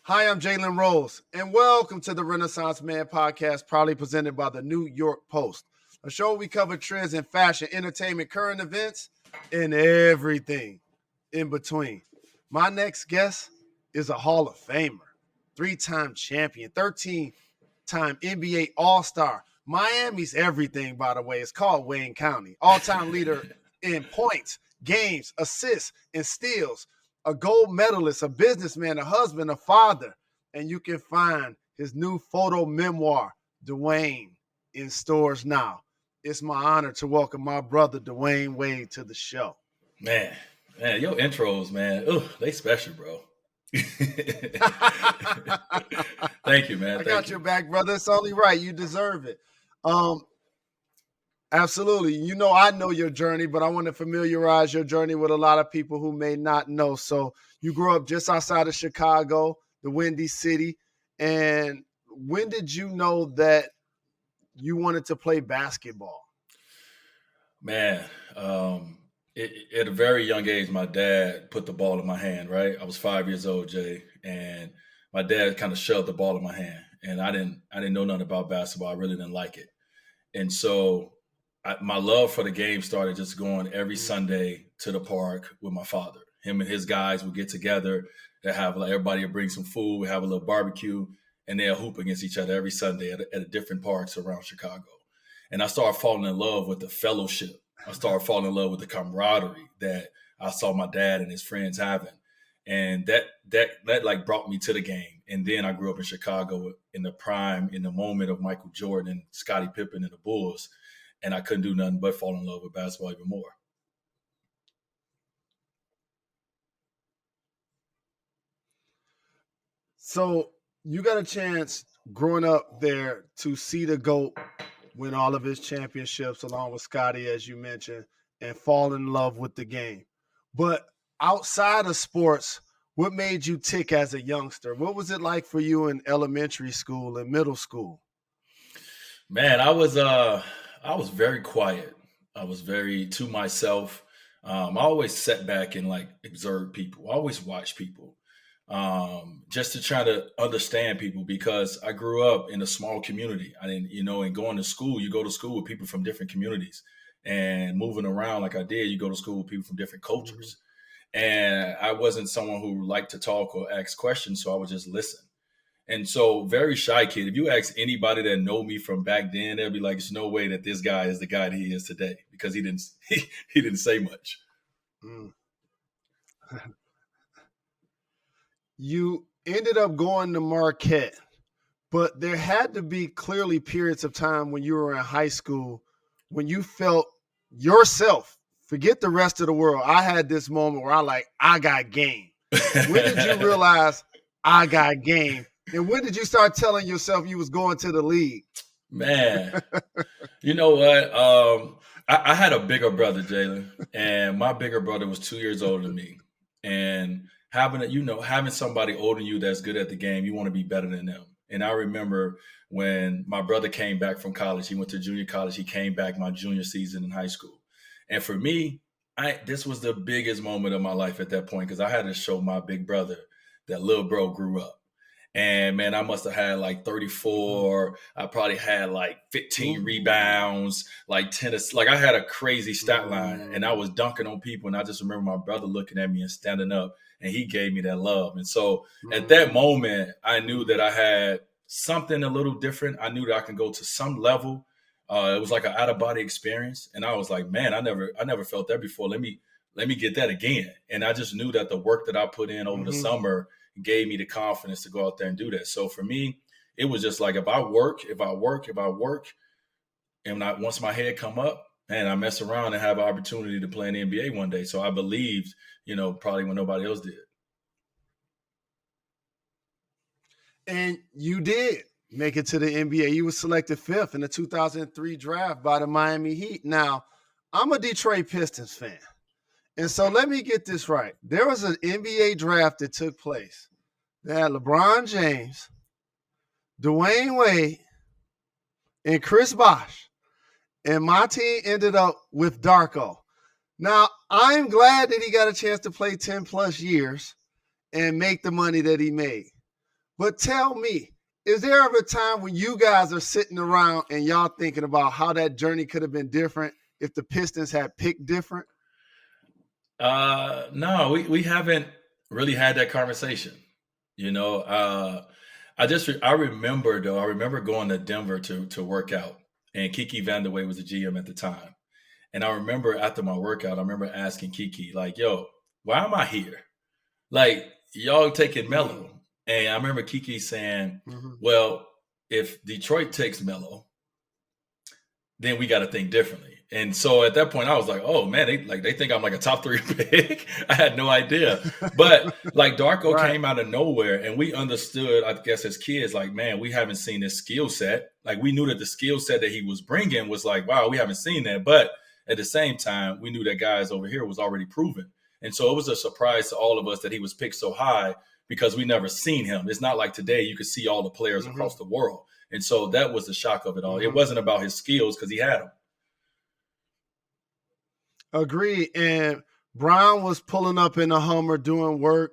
Hi, I'm Jalen Rose, and welcome to the Renaissance Man podcast, proudly presented by the New York Post, a show where we cover trends in fashion, entertainment, current events, and everything in between. My next guest is a Hall of Famer, three-time champion, 13-time NBA All-Star. Miami's everything, by the way. It's called Wayne County. All-time leader in points, games, assists, and steals, a gold medalist, a businessman, a husband, a father, and you can find his new photo memoir, Dwyane, in stores now. It's my honor to welcome my brother, Dwyane Wade, to the show. Man, your intros, man, they special, bro. Thank you, man. I got your back, brother. It's only right. You deserve it. Absolutely. I know your journey, but I want to familiarize your journey with a lot of people who may not know. So you grew up just outside of Chicago, the Windy City. And when did you know that you wanted to play basketball? Man, at a very young age, my dad put the ball in my hand, right? I was 5 years old, Jay, and my dad kind of shoved the ball in my hand. And I didn't know nothing about basketball. I really didn't like it. And so my love for the game started just going every Sunday to the park with my father. Him and his guys would get together. They have everybody would bring some food. We have a little barbecue, and they'll hoop against each other every Sunday at different parks around Chicago. And I started falling in love with the fellowship. I started falling in love with the camaraderie that I saw my dad and his friends having, and that like brought me to the game. And then I grew up in Chicago in the prime, in the moment of Michael Jordan and Scottie Pippen and the Bulls. And I couldn't do nothing but fall in love with basketball even more. So you got a chance growing up there to see the GOAT win all of his championships along with Scottie, as you mentioned, and fall in love with the game. But outside of sports, what made you tick as a youngster? What was it like for you in elementary school and middle school? Man, I was very quiet. I was very to myself. I always sat back and like observe people. I always watch people, just to try to understand people because I grew up in a small community. I didn't, and going to school, you go to school with people from different communities, and moving around like I did, you go to school with people from different cultures. And I wasn't someone who liked to talk or ask questions, so I would just listen. And so, very shy kid. If you ask anybody that know me from back then, they'll be like, "There's no way that this guy is the guy that he is today," because he didn't he didn't say much. Mm. You ended up going to Marquette, but there had to be clearly periods of time when you were in high school when you felt yourself. Forget the rest of the world. I had this moment where I got game. When did you realize I got game? And when did you start telling yourself you was going to the league? Man, you know what? I had a bigger brother, Jalen, and my bigger brother was 2 years older than me. And having somebody older than you that's good at the game, you want to be better than them. And I remember when my brother came back from college, he went to junior college. He came back my junior season in high school. And for me, this was the biggest moment of my life at that point because I had to show my big brother that little bro grew up. And man, I must have had like 34. I probably had like 15 rebounds, like tennis. Like I had a crazy stat line and I was dunking on people. And I just remember my brother looking at me and standing up and he gave me that love. And so at that moment, I knew that I had something a little different. I knew that I can go to some level. It was like an out of body experience. And I was like, man, I never felt that before. Let me get that again. And I just knew that the work that I put in over the summer gave me the confidence to go out there and do that. So for me, it was just like if I work, and once my head come up, man, I mess around and have an opportunity to play in the NBA one day. So I believed, probably when nobody else did. And you did make it to the NBA. You were selected 5th in the 2003 draft by the Miami Heat. Now, I'm a Detroit Pistons fan. And so let me get this right. There was an NBA draft that took place that had LeBron James, Dwyane Wade, and Chris Bosh. And my team ended up with Darko. Now, I'm glad that he got a chance to play 10 plus years and make the money that he made. But tell me, is there ever a time when you guys are sitting around and y'all thinking about how that journey could have been different if the Pistons had picked different? No, we haven't really had that conversation. You know, I remember though. I remember going to Denver to work out, and Kiki Vandeweghe was the GM at the time. And I remember after my workout, I remember asking Kiki, like, "Yo, why am I here? Like, y'all taking Melo?" And I remember Kiki saying, "Well, if Detroit takes Melo, then we got to think differently." And so at that point, I was like, "Oh man, they think I'm like a top 3 pick." I had no idea, but like Darko came out of nowhere, and we understood, I guess, as kids, like, man, we haven't seen this skill set. Like, we knew that the skill set that he was bringing was like, wow, we haven't seen that. But at the same time, we knew that guys over here was already proven, and so it was a surprise to all of us that he was picked so high because we never seen him. It's not like today you could see all the players across the world, and so that was the shock of it all. It wasn't about his skills because he had them. Agreed. And Brown was pulling up in a Hummer doing work,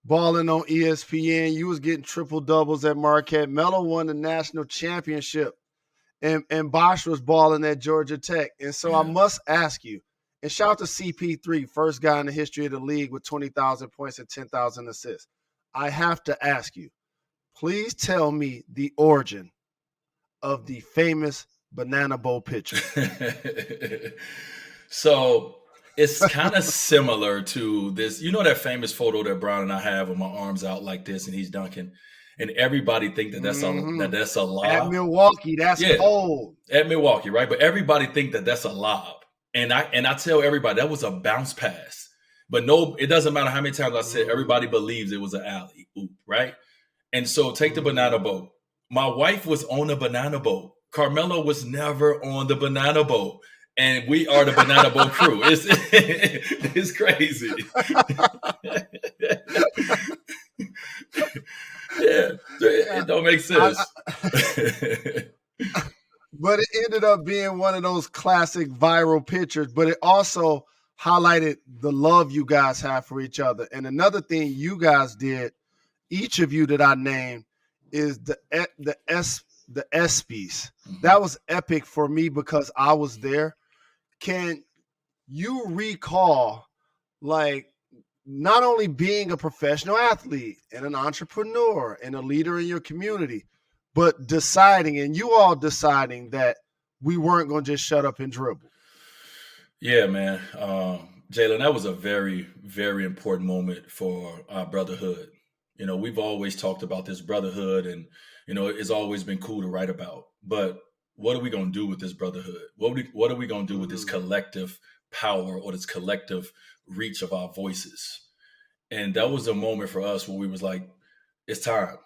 balling on ESPN. You was getting triple doubles at Marquette. Melo won the national championship, and Bosch was balling at Georgia Tech. And so I must ask you, and shout out to CP3, first guy in the history of the league with 20,000 points and 10,000 assists. I have to ask you, please tell me the origin of the famous Banana Bowl picture. So it's kind of similar to this. You know that famous photo that Brown and I have with my arms out like this, and he's dunking, and everybody think that that's a lob. At Milwaukee, that's cold. At Milwaukee, right? But everybody think that that's a lob, and I tell everybody that was a bounce pass. But no, it doesn't matter how many times I said. Everybody believes it was an alley oop, right? And so take the banana boat. My wife was on the banana boat. Carmelo was never on the banana boat. And we are the Banana Boat crew. It's crazy. It don't make sense. But it ended up being one of those classic viral pictures, but it also highlighted the love you guys have for each other. And another thing you guys did, each of you that I named, is the ESPYs. That was epic for me because I was there. Can you recall, like, not only being a professional athlete and an entrepreneur and a leader in your community, but deciding, and you all deciding, that we weren't going to just shut up and dribble? Yeah, man. Jalen, that was a very, very important moment for our brotherhood. You know, we've always talked about this brotherhood, and, you know, it's always been cool to write about. But what are we going to do with this brotherhood? What are we going to do with this collective power or this collective reach of our voices? And that was a moment for us where we was like, it's time.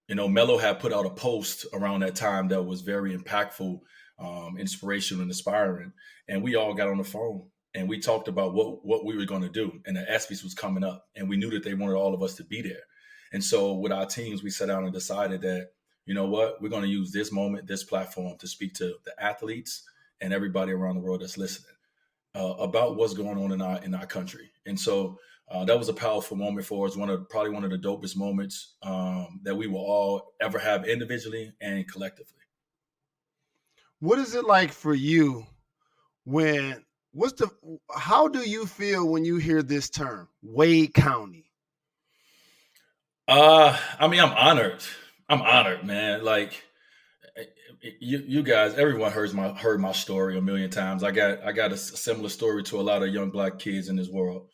You know, Melo had put out a post around that time that was very impactful, inspirational and inspiring. And we all got on the phone and we talked about what we were going to do. And the ESPYs was coming up and we knew that they wanted all of us to be there. And so with our teams, we sat down and decided that, you know what, we're going to use this moment, this platform to speak to the athletes and everybody around the world that's listening about what's going on in our country. And so that was a powerful moment for us, probably one of the dopest moments that we will all ever have individually and collectively. What is it like for you how do you feel when you hear this term, Wade County? I mean, I'm honored. I'm honored, man. Like you guys, everyone heard my story a million times. I got a similar story to a lot of young Black kids in this world,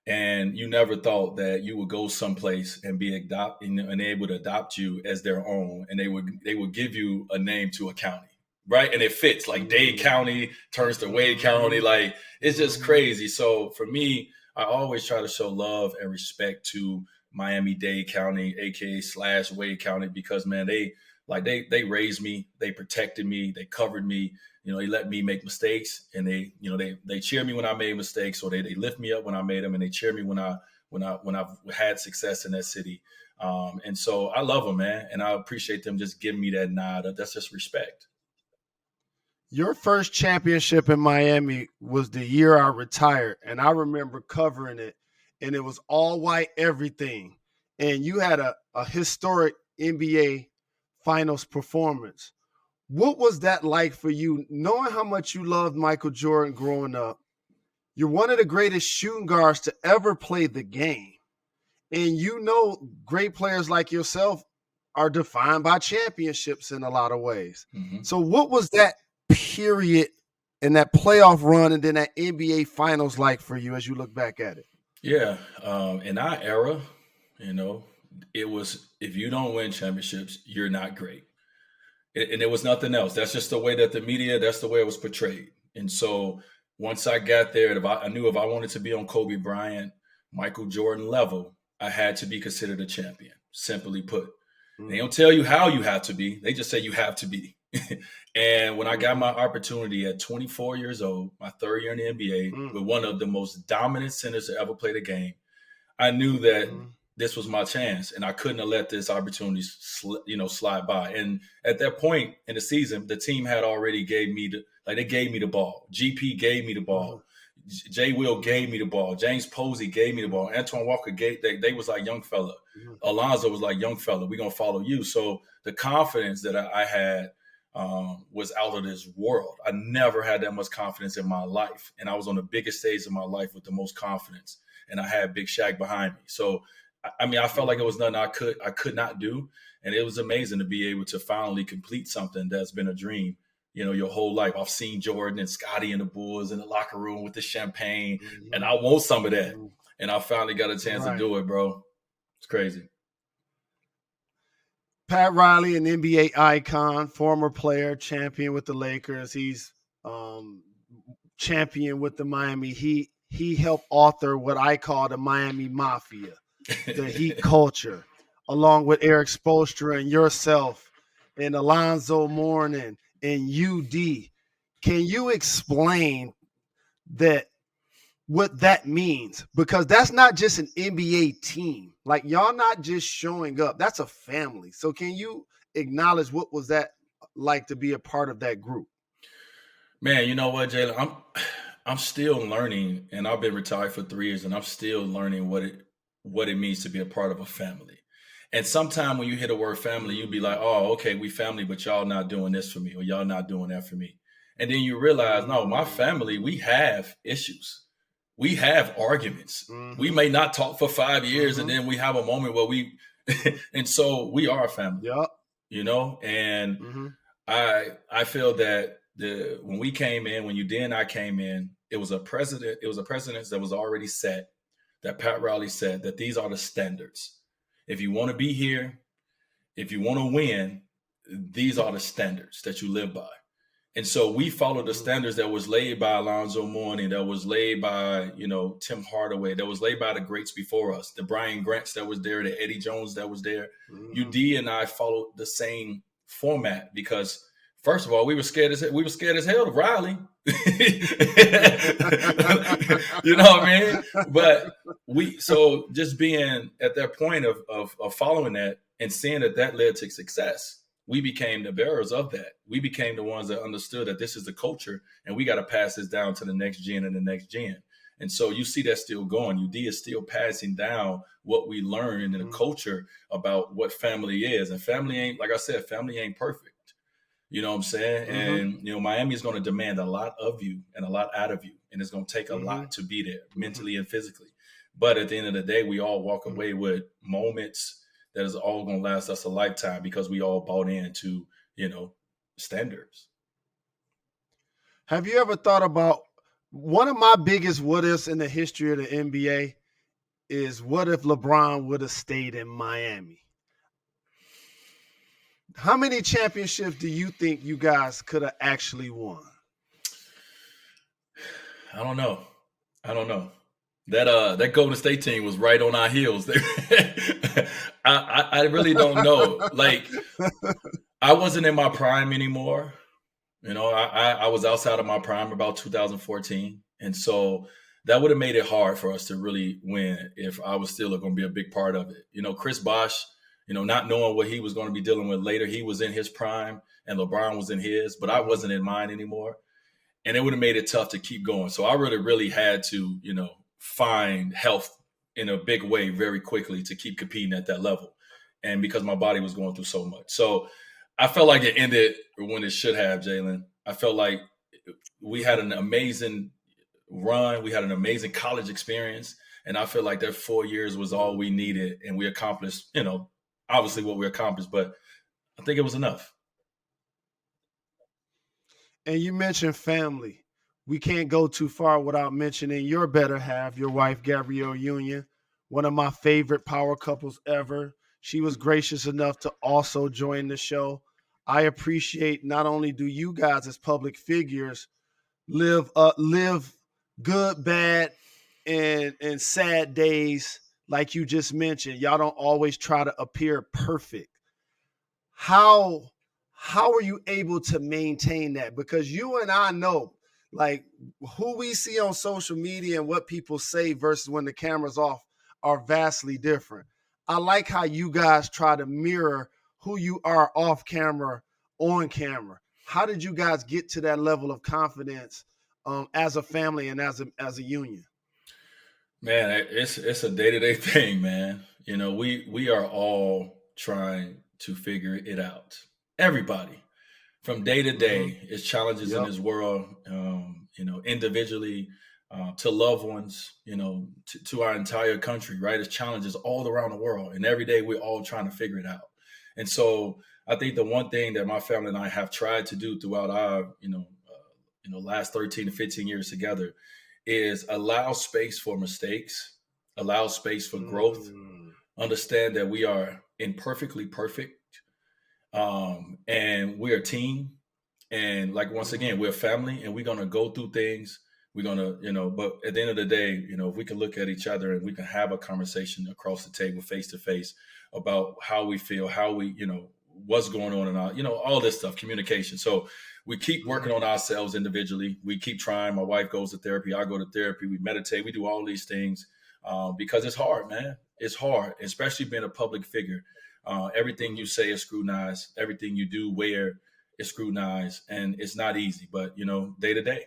and you never thought that you would go someplace and be and they would adopt you as their own, and they would give you a name to a county, right? And it fits. Like Dade County turns to Wade County. Like it's just crazy. So for me, I always try to show love and respect to Miami-Dade County, aka / Wade County, because man, they raised me, they protected me, they covered me. You know, they let me make mistakes, and they cheer me when I made mistakes, or they lift me up when I made them, and they cheer me when I've had success in that city. And so I love them, man, and I appreciate them just giving me that nod. That's just respect. Your first championship in Miami was the year I retired, and I remember covering it. And it was all white everything. And you had a historic NBA Finals performance. What was that like for you, knowing how much you loved Michael Jordan growing up? You're one of the greatest shooting guards to ever play the game. And you know great players like yourself are defined by championships in a lot of ways. Mm-hmm. So what was that period and that playoff run and then that NBA Finals like for you as you look back at it? Yeah. In our era, it was, if you don't win championships, you're not great. And it was nothing else. That's just the way that that's the way it was portrayed. And so once I got there, I knew if I wanted to be on Kobe Bryant, Michael Jordan level, I had to be considered a champion, simply put. They don't tell you how you have to be. They just say you have to be. And when I got my opportunity at 24 years old, my third year in the NBA, with one of the most dominant centers to ever play the game, I knew that this was my chance, and I couldn't have let this opportunity slide by. And at that point in the season, the team had already gave me the ball. GP gave me the ball. Jay Will gave me the ball. James Posey gave me the ball. Antoine Walker they was like, young fella. Alonzo was like, young fella, we're going to follow you. So the confidence that I had was out of this world. I never had that much confidence in my life. And I was on the biggest stage of my life with the most confidence. And I had Big Shaq behind me. So, I felt like it was nothing I could not do. And it was amazing to be able to finally complete something that's been a dream, your whole life. I've seen Jordan and Scotty and the Bulls in the locker room with the champagne, and I want some of that. And I finally got a chance to do it, bro. It's crazy. Pat Riley, an NBA icon, former player, champion with the Lakers. He's champion with the Miami Heat. He helped author what I call the Miami Mafia, the Heat culture, along with Eric Spoelstra and yourself and Alonzo Mourning and UD. Can you explain what that means? Because that's not just an NBA team. Like, y'all not just showing up. That's a family. So can you acknowledge what was that like to be a part of that group? Man, you know what, Jalen? I'm still learning, and I've been retired for 3 years, and I'm still learning what it means to be a part of a family. And sometimes when you hear the word family, you'll be like, oh, okay, we family, but y'all not doing this for me, or y'all not doing that for me. And then you realize, no, my family, we have issues. We have arguments. We may not talk for 5 years, and then we have a moment where and so we are a family. Yep. And I feel that when we came in, when you and I came in, it was a precedent that was already set, that Pat Riley said that these are the standards. If you want to be here, if you want to win, these are the standards that you live by. And so we followed the standards that was laid by Alonzo Mourning, that was laid by, Tim Hardaway, that was laid by the greats before us, the Brian Grants that was there, the Eddie Jones that was there. UD and I followed the same format because, first of all, we were scared as hell of Riley. You know what I mean? But so just being at that point of following that and seeing that led to success, we became the bearers of that. We became the ones that understood that this is the culture and we got to pass this down to the next gen and the next gen. And so you see that still going. UD is still passing down what we learned in the culture about what family is. And family ain't, like I said, family ain't perfect. You know what I'm saying? And, Miami is going to demand a lot of you and a lot out of you. And it's going to take a lot to be there mentally and physically. But at the end of the day, we all walk away with moments that is all going to last us a lifetime because we all bought into, standards. Have you ever thought about one of my biggest what ifs in the history of the NBA is what if LeBron would have stayed in Miami? How many championships do you think you guys could have actually won? I don't know. That Golden State team was right on our heels. I really don't know. Like, I wasn't in my prime anymore. I was outside of my prime about 2014. And so that would have made it hard for us to really win if I was still going to be a big part of it. Chris Bosh, not knowing what he was going to be dealing with later, he was in his prime and LeBron was in his, but I wasn't in mine anymore. And it would have made it tough to keep going. So I really had to, find health in a big way very quickly to keep competing at that level. and because my body was going through so much. So I felt like it ended when it should have, Jalen. I felt like we had an amazing run. We had an amazing college experience. And I feel like that 4 years was all we needed. And we accomplished, obviously what we accomplished, but I think it was enough. And you mentioned family. We can't go too far without mentioning your better half, your wife, Gabrielle Union, one of my favorite power couples ever. She was gracious enough to also join the show. I appreciate not only do you guys as public figures live good, bad, and sad days like you just mentioned. Y'all don't always try to appear perfect. How are you able to maintain that? Because you and I know, like, who we see on social media and what people say versus when the camera's off are vastly different. I like how you guys try to mirror who you are off camera, on camera. How did you guys get to that level of confidence as a family and as a union? Man, it's a day-to-day thing, man. We are all trying to figure it out. Everybody, from day to day, it's challenges in this world. Individually, to loved ones, to our entire country, right? It's challenges all around the world, and every day we're all trying to figure it out. And so, I think the one thing that my family and I have tried to do throughout our, last 13 to 15 years together is allow space for mistakes, allow space for growth, understand that we are imperfectly perfect, and we're a team. And like, once again, we're a family, and we're going to go through things. We're going to, but at the end of the day, if we can look at each other and we can have a conversation across the table, face to face, about how we feel, how we, what's going on in our, all this stuff, communication. So we keep working on ourselves individually. We keep trying. My wife goes to therapy. I go to therapy. We meditate. We do all these things because it's hard, man. It's hard, especially being a public figure. Everything you say is scrutinized. Everything you do, wear, is scrutinized, and it's not easy. But day to day.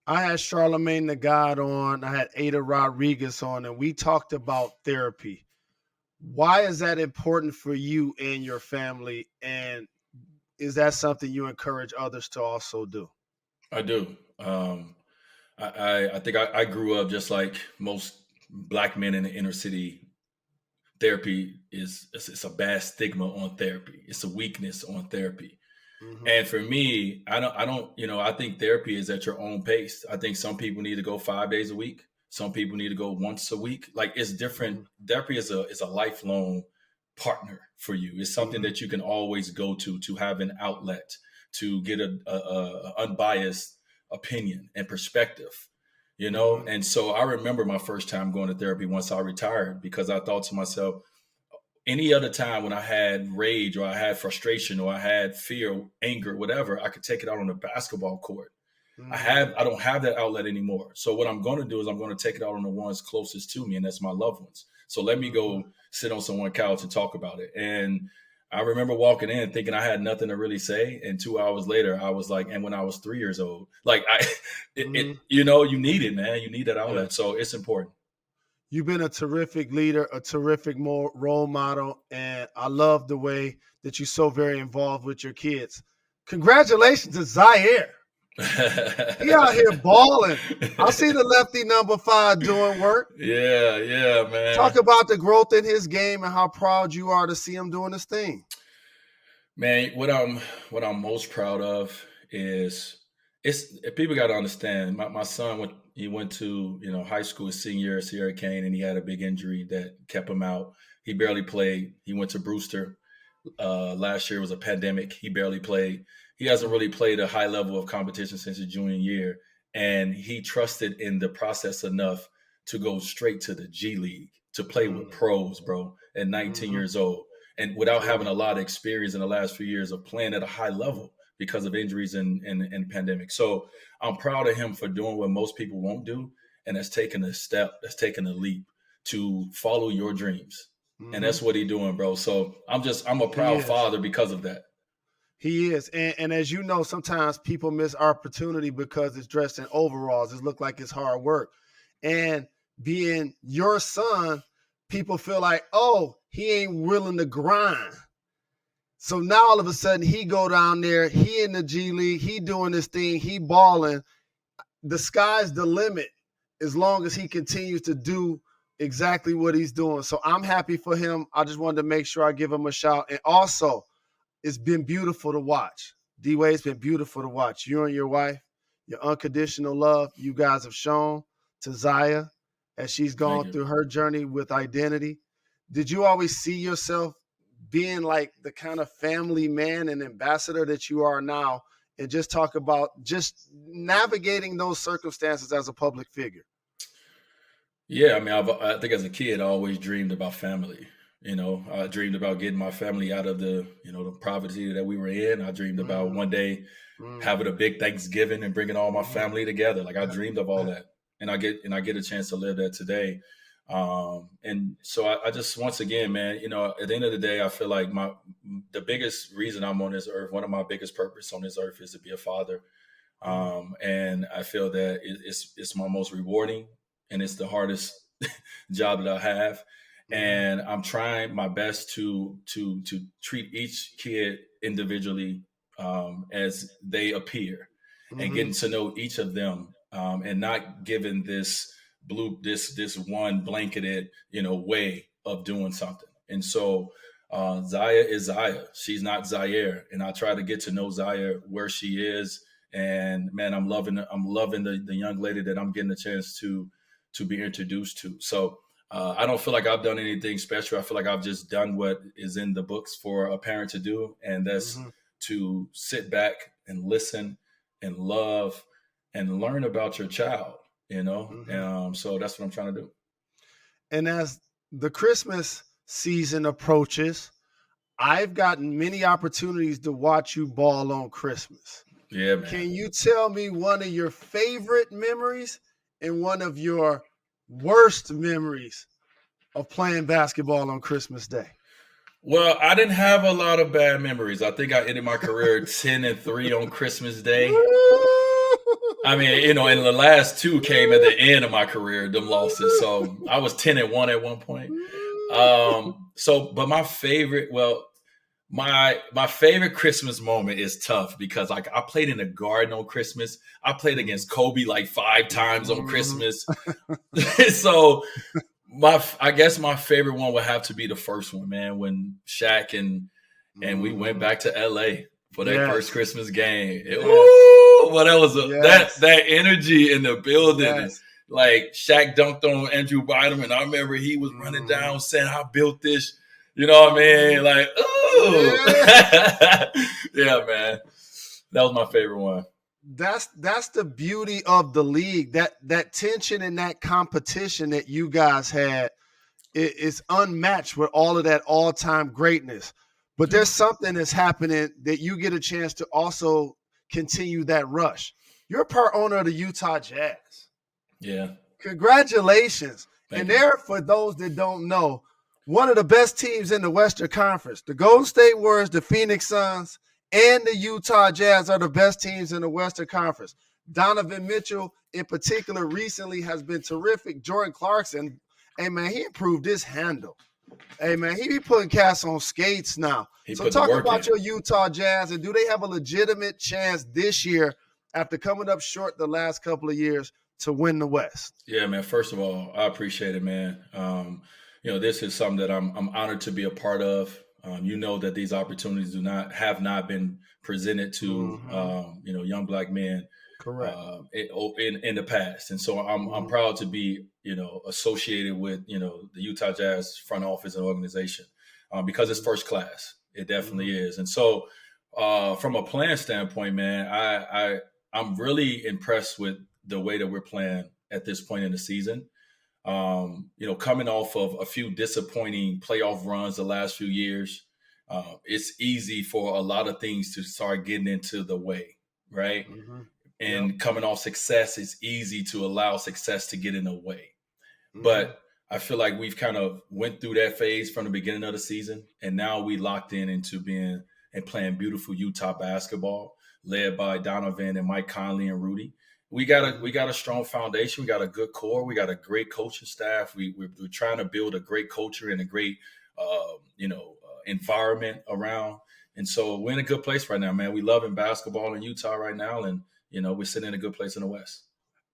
I had Charlamagne the God on. I had Ada Rodriguez on, and we talked about therapy. Why is that important for you and your family? And is that something you encourage others to also do? I do. I think I grew up just like most Black men in the inner city. Therapy it's a bad stigma on therapy. It's a weakness on therapy. And for me, I think therapy is at your own pace. I think some people need to go 5 days a week. Some people need to go once a week. Like, it's different. Therapy is a lifelong partner for you. It's something that you can always go to have an outlet, to get a unbiased opinion and perspective, And so I remember my first time going to therapy once I retired, because I thought to myself, any other time when I had rage or I had frustration or I had fear, anger, whatever, I could take it out on the basketball court. I don't have that outlet anymore. So what I'm going to do is I'm going to take it out on the ones closest to me, and that's my loved ones. So let me go sit on someone's couch and talk about it. And I remember walking in thinking I had nothing to really say. And 2 hours later, I was like, and when I was 3 years old, like you need it, man. You need that outlet. So it's important. You've been a terrific leader, a terrific role model, and I love the way that you're so very involved with your kids. Congratulations to Zaire. He out here balling. I see the lefty number 5 doing work. Yeah, man. Talk about the growth in his game and how proud you are to see him doing his thing. Man, what I'm most proud of is people got to understand. My son went to high school his senior year, Sierra Kane, and he had a big injury that kept him out. He barely played. He went to Brewster. Last year was a pandemic. He barely played. He hasn't really played a high level of competition since his junior year, and he trusted in the process enough to go straight to the G League to play with pros, bro, at 19 years old, and without having a lot of experience in the last few years of playing at a high level because of injuries and pandemic. So I'm proud of him for doing what most people won't do, and that's taking a step, that's taking a leap to follow your dreams. And that's what he's doing, bro. So I'm a proud father because of that. He is. And as you know, sometimes people miss opportunity because it's dressed in overalls. It looks like it's hard work. And being your son, people feel like, oh, he ain't willing to grind. So now all of a sudden he go down there, he in the G League, he doing this thing, he balling. The sky's the limit as long as he continues to do exactly what he's doing. So I'm happy for him. I just wanted to make sure I give him a shout. And also, it's been beautiful to watch. D-Wade, it's been beautiful to watch. You and your wife, your unconditional love you guys have shown to Zaya as she's gone through her journey with identity. Did you always see yourself being like the kind of family man and ambassador that you are now, and just talk about just navigating those circumstances as a public figure? Yeah, I mean, I think as a kid, I always dreamed about family. I dreamed about getting my family out of the poverty that we were in. I dreamed about one day having a big Thanksgiving and bringing all my family together. Like I dreamed of all that, and I get a chance to live that today. And so I just, once again, man, at the end of the day, I feel like the biggest reason I'm on this earth, one of my biggest purpose on this earth is to be a father. And I feel that it's my most rewarding and it's the hardest job that I have. And I'm trying my best to treat each kid individually as they appear and getting to know each of them and not giving this one blanketed, way of doing something. And so Zaya is Zaya. She's not Zaire. And I try to get to know Zaya where she is. And man, I'm loving the young lady that I'm getting a chance to be introduced to. So I don't feel like I've done anything special. I feel like I've just done what is in the books for a parent to do. And that's to sit back and listen and love and learn about your child. So that's what I'm trying to do. And as the Christmas season approaches, I've gotten many opportunities to watch you ball on Christmas. Yeah, man. Can you tell me one of your favorite memories and one of your worst memories of playing basketball on Christmas Day? Well, I didn't have a lot of bad memories. I think I ended my career 10-3 on Christmas Day. I mean, and the last two came at the end of my career, them losses. So I was 10-1 at one point. But my favorite Christmas moment is tough because I played in the Garden on Christmas. I played against Kobe like 5 times on Christmas. So I guess my favorite one would have to be the first one, man, when Shaq and we went back to LA for that first Christmas game. That was that energy in the building. Yes. Like Shaq dunked on Andrew Bynum, and I remember he was running down saying, "I built this." You know what I mean? Like, ooh. Yeah, man. That was my favorite one. That's the beauty of the league. That tension and that competition that you guys had is unmatched with all of that all-time greatness. But there's something that's happening that you get a chance to also continue that rush. You're a part owner of the Utah Jazz. Yeah. Congratulations. Thank you. There, for those that don't know, one of the best teams in the Western Conference, the Golden State Warriors, the Phoenix Suns, and the Utah Jazz are the best teams in the Western Conference. Donovan Mitchell, in particular, recently has been terrific. Jordan Clarkson, hey, man, he improved his handle. Hey, man, he be putting cats on skates now. So talk about your Utah Jazz, and do they have a legitimate chance this year after coming up short the last couple of years to win the West? Yeah, man, first of all, I appreciate it, man. This is something that I'm honored to be a part of. That these opportunities have not been presented to young black men, correct, in the past, and so I'm proud to be associated with the Utah Jazz front office and organization because it's first class. It definitely is, and so from a playing standpoint, man, I'm really impressed with the way that we're playing at this point in the season. Coming off of a few disappointing playoff runs the last few years, it's easy for a lot of things to start getting into the way, right? And coming off success, it's easy to allow success to get in the way. But I feel like we've kind of went through that phase from the beginning of the season, and now we locked into being and playing beautiful Utah basketball, led by Donovan and Mike Conley and Rudy. We got a strong foundation. We got a good core. We got a great coaching staff. We're trying to build a great culture and a great environment around. And so we're in a good place right now, man. We loving basketball in Utah right now, and we're sitting in a good place in the West.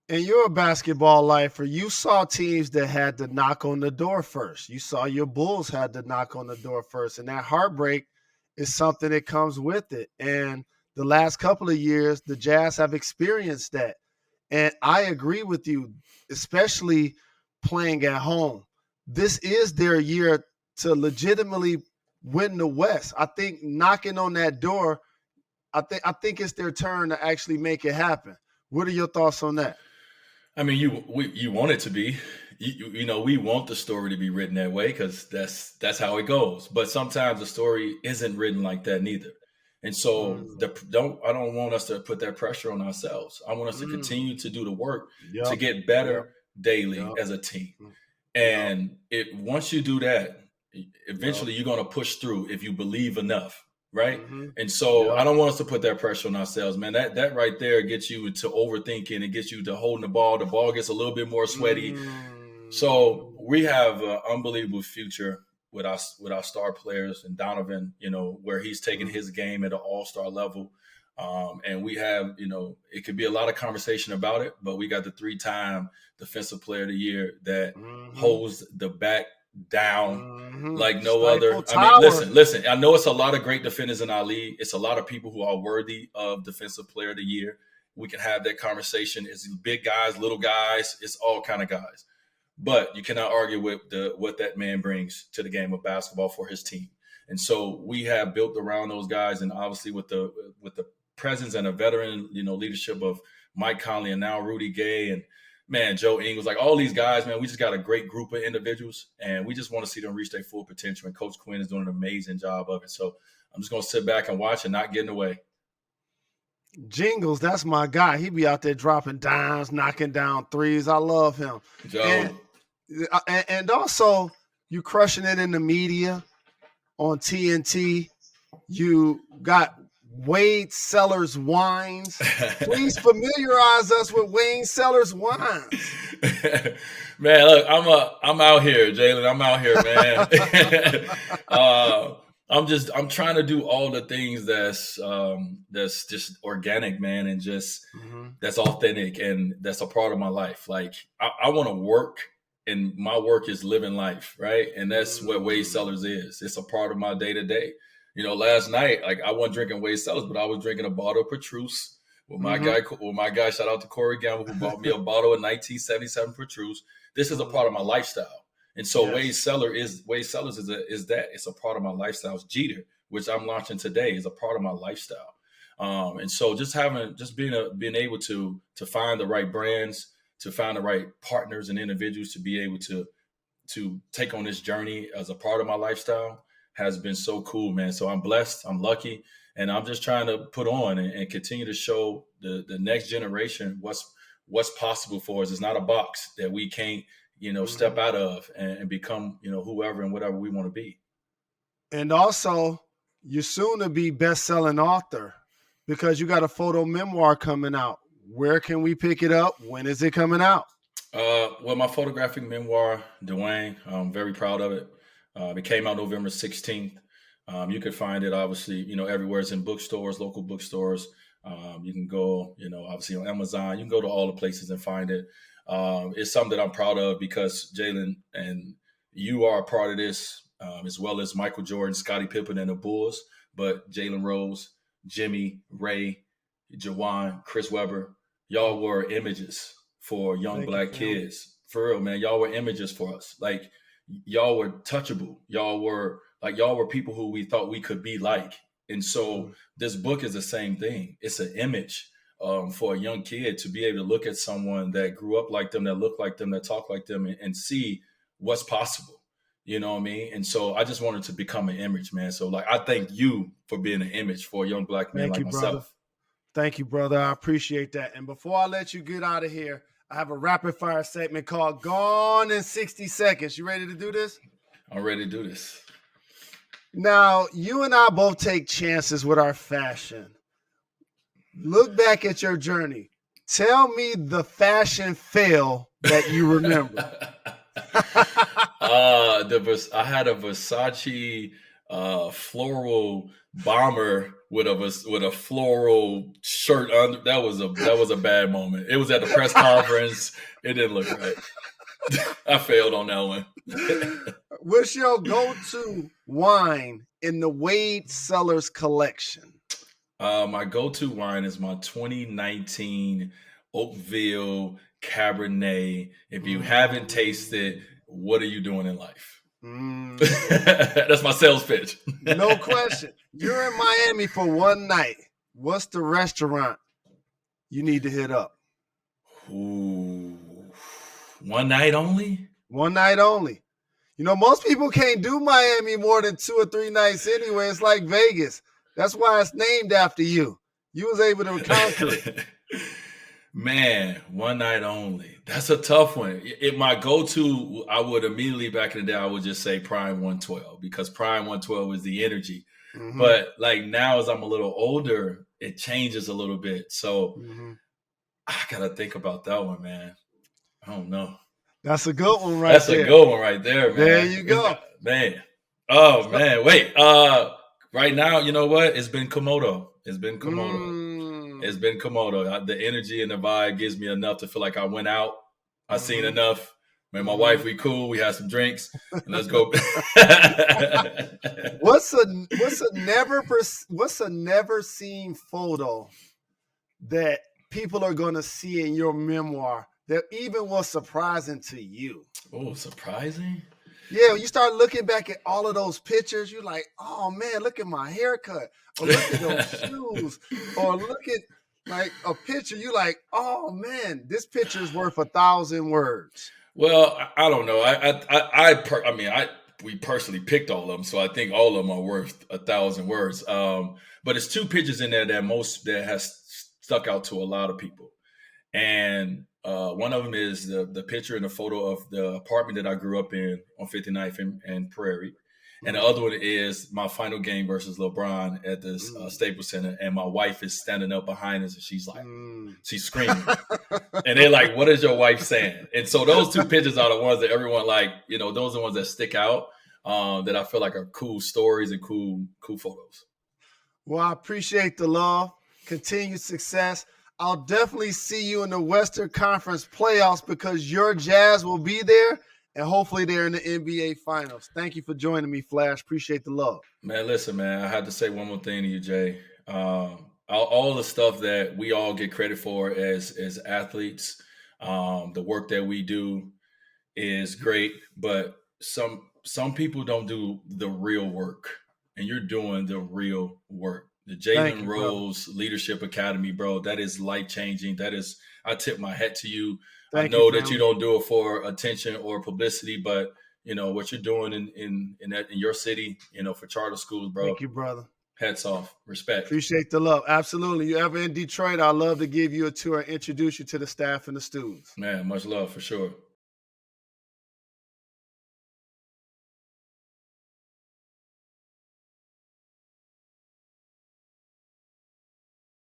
And you're a basketball lifer. You saw teams that had to knock on the door first. You saw your Bulls had to knock on the door first, and that heartbreak is something that comes with it. And the last couple of years, the Jazz have experienced that. And I agree with you, especially playing at home. This is their year to legitimately win the West. I think knocking on that door, I think it's their turn to actually make it happen. What are your thoughts on that? I mean, you want it to be, we want the story to be written that way because that's how it goes. But sometimes the story isn't written like that neither. And so I don't want us to put that pressure on ourselves. I want us to continue to do the work to get better daily as a team. And once you do that, eventually you're going to push through if you believe enough. Right. And so I don't want us to put that pressure on ourselves, man. That right there gets you to overthinking. It gets you to holding the ball. The ball gets a little bit more sweaty. So we have an unbelievable future with our star players and Donovan, where he's taking his game at an all-star level. And we have, it could be a lot of conversation about it, but we got the 3-time Defensive Player of the Year that holds the back down like no other. I mean, listen, I know it's a lot of great defenders in our league. It's a lot of people who are worthy of Defensive Player of the Year. We can have that conversation. It's big guys, little guys, it's all kind of guys. But you cannot argue with what that man brings to the game of basketball for his team. And so we have built around those guys, and obviously with the presence and a veteran, leadership of Mike Conley and now Rudy Gay and man, Joe Ingles, like all these guys, man, we just got a great group of individuals, and we just want to see them reach their full potential. And Coach Quinn is doing an amazing job of it. So I'm just going to sit back and watch and not get in the way. Jingles, that's my guy. He be out there dropping dimes, knocking down threes. I love him. Joe. And also, you crushing it in the media on TNT. You got Wade Cellars wines. Please familiarize us with Wade Cellars wines. Man, look, I'm out here, Jalen. I'm out here, man. I'm trying to do all the things that's just organic, man, and just that's authentic, and that's a part of my life. Like I want to work, and my work is living life, right? And that's what Wade Cellars is. It's a part of my day to day. Last night, like I wasn't drinking Wade Cellars, but I was drinking a bottle of Petrus with my guy. Shout out to Corey Gamble, who bought me a bottle of 1977 Petrus. This is a part of my lifestyle, and so Wade Cellars is that. It's a part of my lifestyle. It's Jeter, which I'm launching today, is a part of my lifestyle. And so just being able to find the right brands, to find the right partners and individuals to be able to take on this journey as a part of my lifestyle has been so cool, man. So I'm blessed, I'm lucky, and I'm just trying to put on and continue to show the next generation what's possible for us. It's not a box that we can't, step out of and become, whoever and whatever we want to be. And also, you're soon to be best-selling author because you got a photo memoir coming out. Where can we pick it up? When is it coming out? Well, my photographic memoir, Dwyane, I'm very proud of it. It came out November 16th. You can find it, obviously, everywhere. It's in bookstores, local bookstores. You can go, obviously on Amazon. You can go to all the places and find it. It's something that I'm proud of because Jalen and you are a part of this, as well as Michael Jordan, Scottie Pippen, and the Bulls. But Jalen Rose, Jimmy, Ray, Jawan, Chris Webber, y'all were images for young black kids. For real, man. Y'all were images for us. Like, y'all were touchable. Y'all were people who we thought we could be like. And so this book is the same thing. It's an image for a young kid to be able to look at someone that grew up like them, that looked like them, that talked like them, and see what's possible. You know what I mean? And so I just wanted to become an image, man. So like, I thank you for being an image for a young black man like myself. Brother. Thank you, brother. I appreciate that. And before I let you get out of here, I have a rapid fire segment called Gone in 60 Seconds. You ready to do this? I'm ready to do this. Now, you and I both take chances with our fashion. Look back at your journey. Tell me the fashion fail that you remember. I had a Versace floral bomber with a floral shirt under. That was a bad moment. It was at the press conference. It didn't look right. I failed on that one. What's your go-to wine in the Wade Cellars collection? My go-to wine is my 2019 Oakville Cabernet. If you haven't tasted, what are you doing in life? That's my sales pitch. No question. You're in Miami for one night. What's the restaurant you need to hit up? Ooh, one night only? One night only. You know, most people can't do Miami more than 2 or 3 nights anyway. It's like Vegas. That's why it's named after you. You was able to conquer it. Man, one night only. That's a tough one. My go-to, I would immediately back in the day, I would just say Prime 112 because Prime 112 is the energy. Mm-hmm. But like now as I'm a little older, it changes a little bit. So I got to think about that one, man. I don't know. That's a good one right That's there. That's a good one right there, man. There you go. Man. Oh, man. Wait. Right now, you know what? It's been Komodo. It's been Komodo. The energy and the vibe gives me enough to feel like I went out. I seen enough. Man, my wife, we cool. We had some drinks. And let's go. What's a never seen photo that people are going to see in your memoir that even was surprising to you? Oh, surprising? Yeah, when you start looking back at all of those pictures, you're like, oh, man, look at my haircut. Or look at those shoes. Or look at, like, a picture. You're like, oh, man, this picture is worth 1,000 words. Well, I don't know. We personally picked all of them, so I think all of them are worth 1,000 words. But it's 2 pictures in there that has stuck out to a lot of people. And one of them is the picture and the photo of the apartment that I grew up in on 59th and Prairie. And the other one is my final game versus LeBron at the Staples Center. And my wife is standing up behind us and she's like, she's screaming. And they're like, what is your wife saying? And so those 2 pictures are the ones that everyone like, you know, those are the ones that stick out that I feel like are cool stories and cool photos. Well, I appreciate the love, continued success. I'll definitely see you in the Western Conference playoffs because your Jazz will be there, and hopefully they're in the NBA Finals. Thank you for joining me, Flash. Appreciate the love. Man, listen, man, I had to say one more thing to you, Jay. All the stuff that we all get credit for as athletes, the work that we do is great, but some people don't do the real work, and you're doing the real work. The Jalen Rose Leadership Academy, bro, that is life-changing. I tip my hat to you. I know that you don't do it for attention or publicity, but, you know, what you're doing in your city, you know, for charter schools, bro. Thank you, brother. Hats off. Respect. Appreciate the love. Absolutely. You ever in Detroit, I'd love to give you a tour and introduce you to the staff and the students. Man, much love for sure.